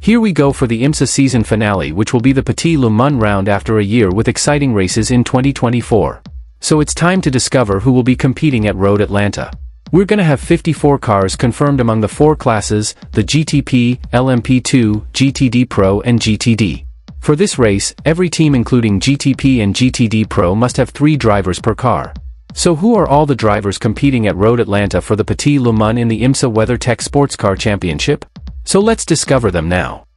Here we go for the IMSA season finale, which will be the Petit Le Mans round after a year with exciting races in 2024. So it's time to discover who will be competing at Road Atlanta. We're gonna have 54 cars confirmed among the 4 classes, the GTP, LMP2, GTD Pro and GTD. For this race, every team including GTP and GTD Pro must have 3 drivers per car. So who are all the drivers competing at Road Atlanta for the Petit Le Mans in the IMSA Weatertech Sportscar Championship? So let's discover them now.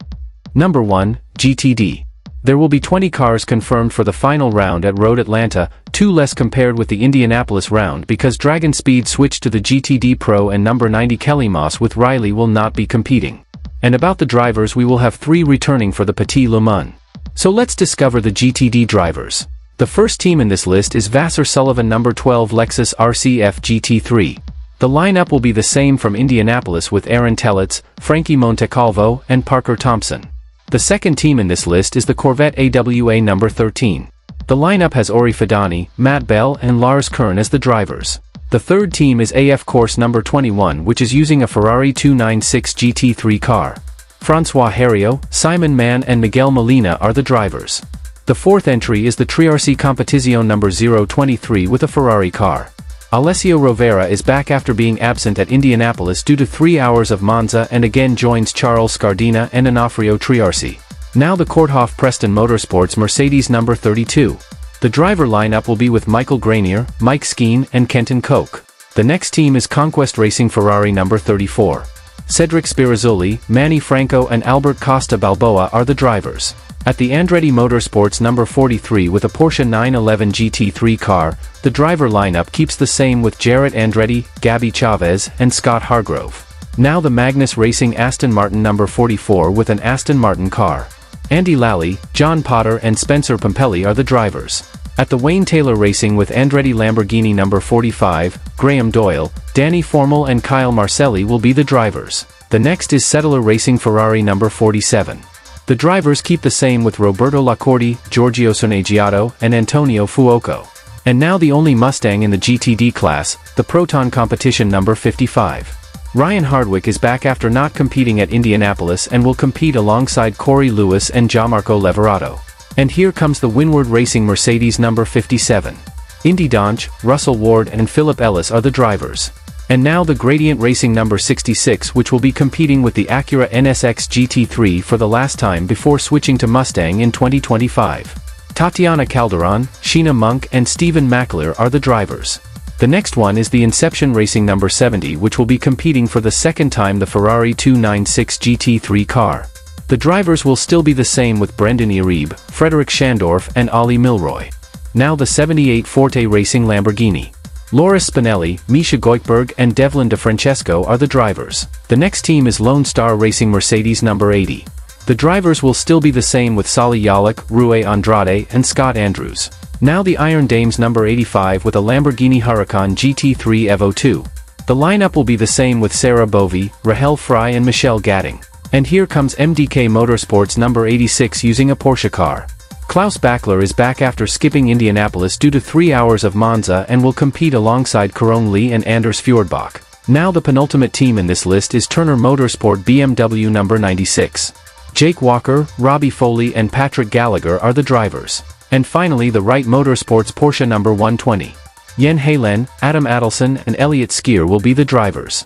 Number 1, GTD. There will be 20 cars confirmed for the final round at Road Atlanta, 2 less compared with the Indianapolis round because Dragonspeed switched to the GTD Pro and number 90 Kelly Moss with Riley will not be competing. And about the drivers, we will have 3 returning for the Petit Le Mans. So let's discover the GTD drivers. The first team in this list is Vassar Sullivan number 12 Lexus RCF GT3. The lineup will be the same from Indianapolis with Aaron Tellitz, Frankie Montecalvo, and Parker Thompson. The second team in this list is the Corvette AWA number 13. The lineup has Ori Fidani, Matt Bell, and Lars Kern as the drivers. The third team is AF Course number 21, which is using a Ferrari 296 GT3 car. Francois Herriot, Simon Mann, and Miguel Molina are the drivers. The fourth entry is the Triarci Competizione number 023 with a Ferrari car. Alessio Rovera is back after being absent at Indianapolis due to 3 hours of Monza and again joins Charles Scardina and Onofrio Triarci. Now the Korthoff Preston Motorsports Mercedes number 32. The driver lineup will be with Michael Grenier, Mike Skeen, and Kenton Koch. The next team is Conquest Racing Ferrari number 34. Cedric Spirazzoli, Manny Franco, and Albert Costa Balboa are the drivers. At the Andretti Motorsports number 43 with a Porsche 911 GT3 car, the driver lineup keeps the same with Jarrett Andretti, Gabby Chavez, and Scott Hargrove. Now the Magnus Racing Aston Martin number 44 with an Aston Martin car. Andy Lally, John Potter, and Spencer Pompelli are the drivers. At the Wayne Taylor Racing with Andretti Lamborghini number 45, Graham Doyle, Danny Formal, and Kyle Marcelli will be the drivers. The next is Settler Racing Ferrari number 47. The drivers keep the same with Roberto Lacordi, Giorgio Sonegiato, and Antonio Fuoco. And now the only Mustang in the GTD class, the Proton Competition number 55. Ryan Hardwick is back after not competing at Indianapolis and will compete alongside Corey Lewis and Gianmarco Leverato. And here comes the Windward Racing Mercedes number 57. Indy Donch, Russell Ward, and Philip Ellis are the drivers. And now the Gradient Racing number 66, which will be competing with the Acura NSX GT3 for the last time before switching to Mustang in 2025. Tatiana Calderon, Sheena Monk, and Stephen McAleer are the drivers. The next one is the Inception Racing number 70, which will be competing for the second time the Ferrari 296 GT3 car. The drivers will still be the same with Brendan Iribe, Frederick Schandorf, and Ollie Milroy. Now the 78 Forte Racing Lamborghini. Loris Spinelli, Misha Goikhberg, and Devlin DeFrancesco are the drivers. The next team is Lone Star Racing Mercedes number 80. The drivers will still be the same with Sally Yalik, Rui Andrade, and Scott Andrews. Now the Iron Dames number 85 with a Lamborghini Huracan GT3 Evo 2. The lineup will be the same with Sarah Bovey, Rahel Fry, and Michelle Gatting. And here comes MDK Motorsports number 86 using a Porsche car. Klaus Bachler is back after skipping Indianapolis due to 3 hours of Monza and will compete alongside Caron Lee and Anders Fjordbach. Now the penultimate team in this list is Turner Motorsport BMW number 96. Jake Walker, Robbie Foley, and Patrick Gallagher are the drivers. And finally the Wright Motorsports Porsche number 120. Yen Halen, Adam Adelson, and Elliott Skier will be the drivers.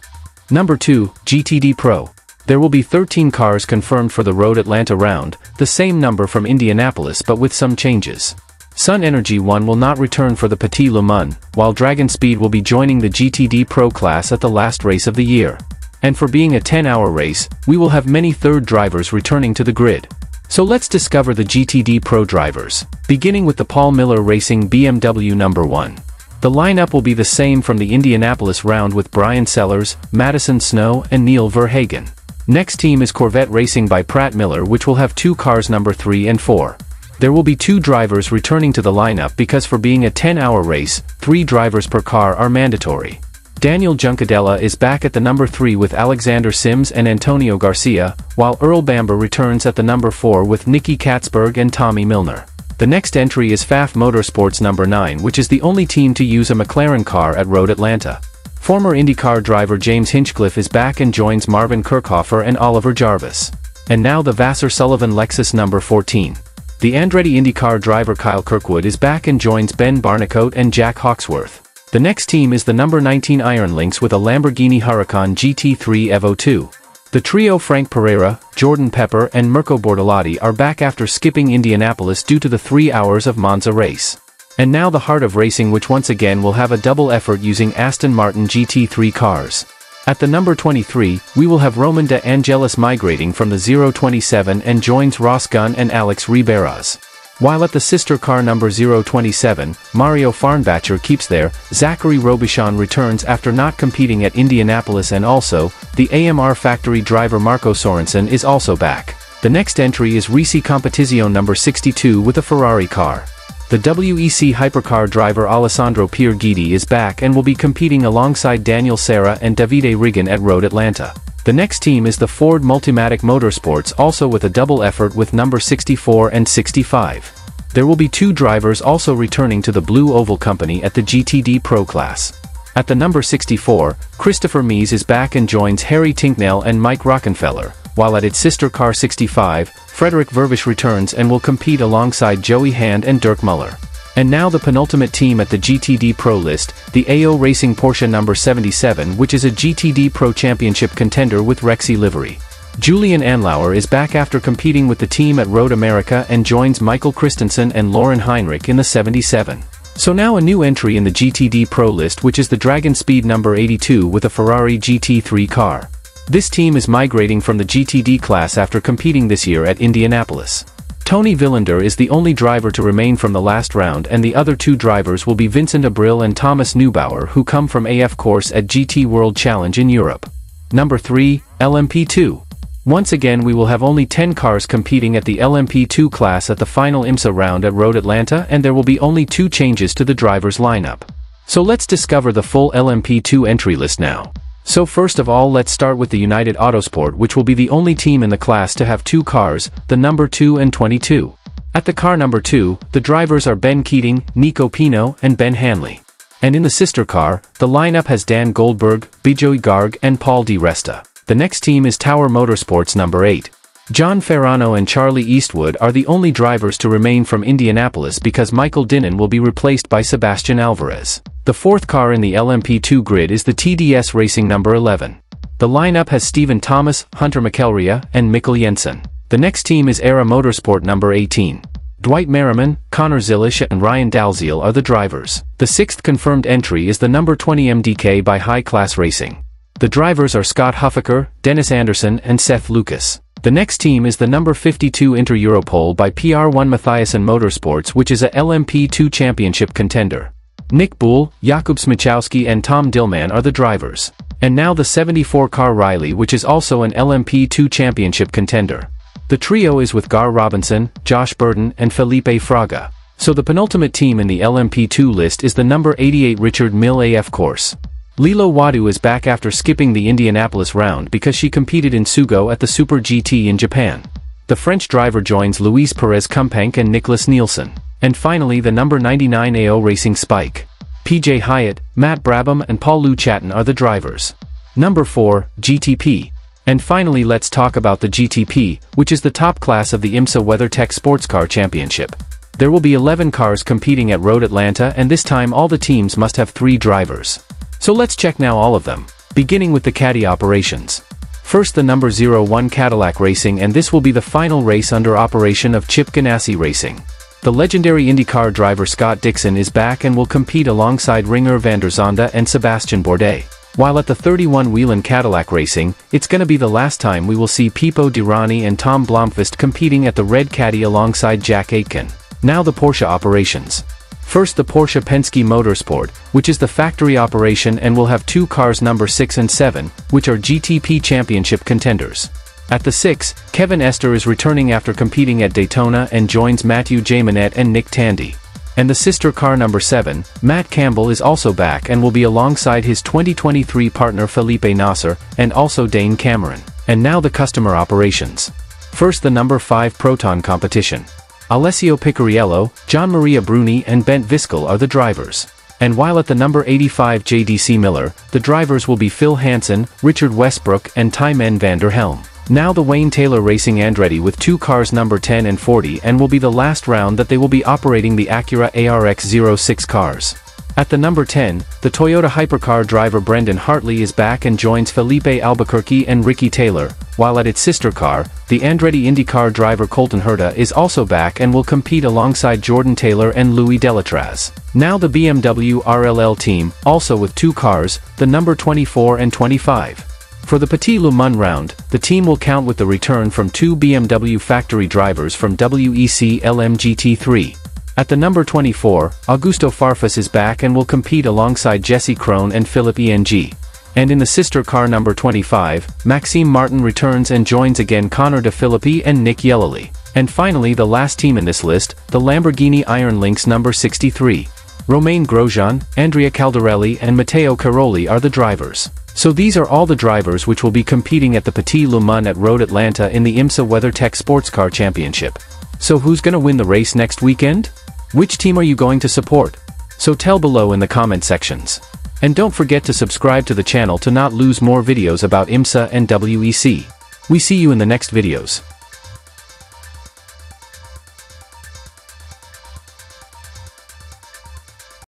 Number 2, GTD Pro. There will be 13 cars confirmed for the Road Atlanta round, the same number from Indianapolis but with some changes. Sun Energy 1 will not return for the Petit Le Mans, while Dragonspeed will be joining the GTD Pro class at the last race of the year. And for being a 10-hour race, we will have many third drivers returning to the grid. So let's discover the GTD Pro drivers, beginning with the Paul Miller Racing BMW number 1. The lineup will be the same from the Indianapolis round with Brian Sellers, Madison Snow, and Neil Verhagen. Next team is Corvette Racing by Pratt Miller, which will have 2 cars number 3 and 4. There will be 2 drivers returning to the lineup because for being a 10-hour race, 3 drivers per car are mandatory. Daniel Juncadella is back at the number 3 with Alexander Sims and Antonio Garcia, while Earl Bamber returns at the number 4 with Nicky Katzberg and Tommy Milner. The next entry is Pfaff Motorsports number 9, which is the only team to use a McLaren car at Road Atlanta. Former IndyCar driver James Hinchcliffe is back and joins Marvin Kirchhofer and Oliver Jarvis. And now the Vassar-Sullivan Lexus number 14. The Andretti IndyCar driver Kyle Kirkwood is back and joins Ben Barnicoat and Jack Hawksworth. The next team is the number 19 Iron Lynx with a Lamborghini Huracan GT3 Evo 2. The trio Frank Pereira, Jordan Pepper and Mirko Bortolotti are back after skipping Indianapolis due to the 3 hours of Monza race. And now the heart of racing, which once again will have a double effort using Aston Martin GT3 cars. At the number 23, we will have Roman De Angelis migrating from the 027 and joins Ross Gunn and Alex Riberas. While at the sister car number 027, Mario Farnbacher keeps there, Zachary Robichon returns after not competing at Indianapolis, and also, the AMR factory driver Marco Sorensen is also back. The next entry is Risi Competizione number 62 with a Ferrari car. The WEC hypercar driver Alessandro Pierguidi is back and will be competing alongside Daniel Serra and Davide Rigan at Road Atlanta. The next team is the Ford Multimatic Motorsports, also with a double effort with number 64 and 65. There will be 2 drivers also returning to the Blue Oval Company at the GTD Pro class. At the number 64, Christopher Mies is back and joins Harry Tinknell and Mike Rockenfeller, while at its sister car 65, Frederick Vervish returns and will compete alongside Joey Hand and Dirk Muller. And now the penultimate team at the GTD Pro list, the AO Racing Porsche number 77, which is a GTD Pro Championship contender with Rexy livery. Julian Anlauer is back after competing with the team at Road America and joins Michael Christensen and Lauren Heinrich in the 77. So now a new entry in the GTD Pro list, which is the Dragonspeed number 82 with a Ferrari GT3 car. This team is migrating from the GTD class after competing this year at Indianapolis. Tony Villander is the only driver to remain from the last round, and the other 2 drivers will be Vincent Abril and Thomas Neubauer, who come from AF course at GT World Challenge in Europe. Number 3, LMP2. Once again we will have only 10 cars competing at the LMP2 class at the final IMSA round at Road Atlanta, and there will be only 2 changes to the drivers' lineup. So let's discover the full LMP2 entry list now. So first of all, let's start with the United Autosport, which will be the only team in the class to have 2 cars, the number 2 and 22. At the car number 2, the drivers are Ben Keating, Nico Pino, and Ben Hanley. And in the sister car, the lineup has Dan Goldberg, Bijoy Garg, and Paul Di Resta. The next team is Tower Motorsports number 8. John Ferrano and Charlie Eastwood are the only drivers to remain from Indianapolis because Michael Dinnan will be replaced by Sebastian Alvarez. The 4th car in the LMP2 grid is the TDS Racing number 11. The lineup has Stephen Thomas, Hunter McElrea, and Mikkel Jensen. The next team is Era Motorsport number 18. Dwight Merriman, Connor Zilisch, and Ryan Dalziel are the drivers. The 6th confirmed entry is the number 20 MDK by High Class Racing. The drivers are Scott Huffaker, Dennis Anderson, and Seth Lucas. The next team is the number 52 Inter Europol by PR1 Mathiasen Motorsports, which is a LMP2 championship contender. Nick Bull, Jakub Smichowski and Tom Dillman are the drivers. And now the 74 car Riley, which is also an LMP2 championship contender. The trio is with Gar Robinson, Josh Burton and Felipe Fraga. So the penultimate team in the LMP2 list is the number 88 Richard Mill AF course. Lilo Wadu is back after skipping the Indianapolis round because she competed in Sugo at the Super GT in Japan. The French driver joins Luis Perez Kumpank and Nicholas Nielsen. And finally the number 99 AO Racing Spike. PJ Hyatt, Matt Brabham and Paul Lou Chatton are the drivers. Number 4, GTP. And finally let's talk about the GTP, which is the top class of the IMSA Weatertech Sportscar Championship. There will be 11 cars competing at Road Atlanta, and this time all the teams must have 3 drivers. So let's check now all of them, beginning with the caddy operations. First the number 01 Cadillac Racing, and this will be the final race under operation of Chip Ganassi Racing. The legendary IndyCar driver Scott Dixon is back and will compete alongside Ringer van der Zonde and Sebastian Bourdais. While at the 31 Whelen Cadillac Racing, it's gonna be the last time we will see Pipo Derani and Tom Blomqvist competing at the Red Caddy alongside Jack Aitken. Now the Porsche operations. First the Porsche Penske Motorsport, which is the factory operation and will have 2 cars number 6 and 7, which are GTP championship contenders. At the 6, Kevin Esther is returning after competing at Daytona and joins Matthew J. Manette and Nick Tandy. And the sister car number 7, Matt Campbell is also back and will be alongside his 2023 partner Felipe Nasser, and also Dane Cameron. And now the customer operations. First the number 5 Proton competition. Alessio Picariello, John Maria Bruni and Bent Viskel are the drivers. And while at the number 85 JDC Miller, the drivers will be Phil Hansen, Richard Westbrook and Thymen van der Helm. Now the Wayne Taylor Racing Andretti with 2 cars number 10 and 40 and will be the last round that they will be operating the Acura ARX-06 cars. At the number 10, the Toyota Hypercar driver Brendan Hartley is back and joins Felipe Albuquerque and Ricky Taylor, while at its sister car, the Andretti IndyCar driver Colton Herta is also back and will compete alongside Jordan Taylor and Louis Delatraz. Now the BMW RLL team, also with 2 cars, the number 24 and 25. For the Petit Le Mans round, the team will count with the return from 2 BMW factory drivers from WEC LMGT3. At the number 24, Augusto Farfus is back and will compete alongside Jesse Krohn and Philip Eng. And in the sister car number 25, Maxime Martin returns and joins again Connor De Philippi and Nick Yellowly. And finally the last team in this list, the Lamborghini Iron Lynx number 63. Romain Grosjean, Andrea Caldarelli and Matteo Caroli are the drivers. So these are all the drivers which will be competing at the Petit Le Mans at Road Atlanta in the IMSA Weatertech Sportscar Championship. So who's gonna win the race next weekend? Which team are you going to support? So tell below in the comment sections. And don't forget to subscribe to the channel to not lose more videos about IMSA and WEC. We see you in the next videos.